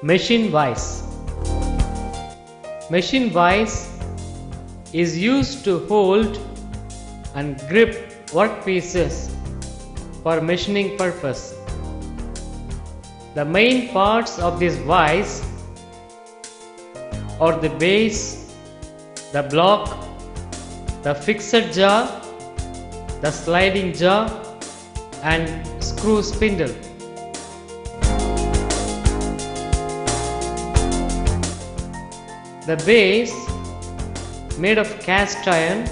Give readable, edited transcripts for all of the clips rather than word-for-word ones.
Machine Vise. Machine vise is used to hold and grip workpieces for machining purpose. The main parts of this vise are the base, the block, the fixed jaw, the sliding jaw and screw spindle. The base, made of cast iron,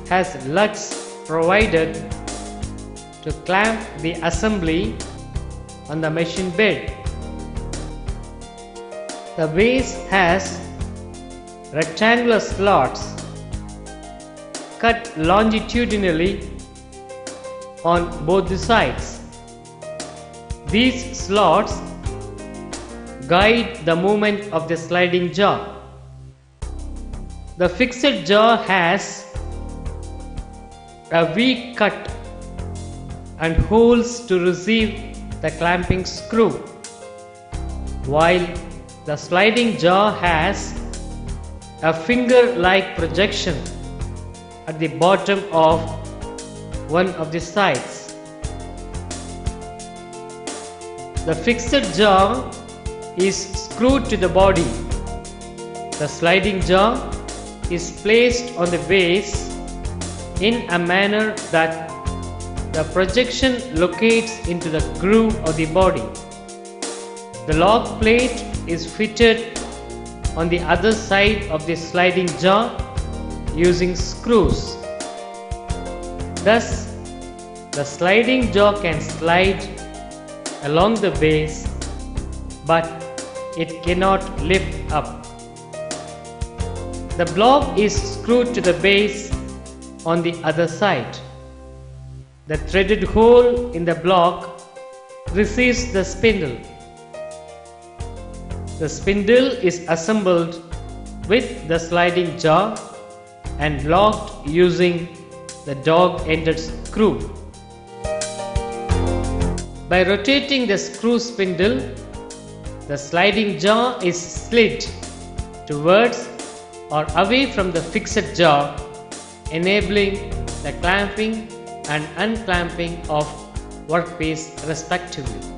has lugs provided to clamp the assembly on the machine bed. The base has rectangular slots cut longitudinally on both the sides. These slots guide the movement of the sliding jaw. The fixed jaw has a V cut and holes to receive the clamping screw, while the sliding jaw has a finger-like projection at the bottom of one of the sides. The fixed jaw is screwed to the body. The sliding jaw is placed on the base in a manner that the projection locates into the groove of the body. The lock plate is fitted on the other side of the sliding jaw using screws. Thus, the sliding jaw can slide along the base, but it cannot lift up. The block is screwed to the base on the other side. The threaded hole in the block receives the spindle. The spindle is assembled with the sliding jaw and locked using the dog-ended screw. By rotating the screw spindle, the sliding jaw is slid towards or away from the fixed jaw, enabling the clamping and unclamping of workpiece respectively.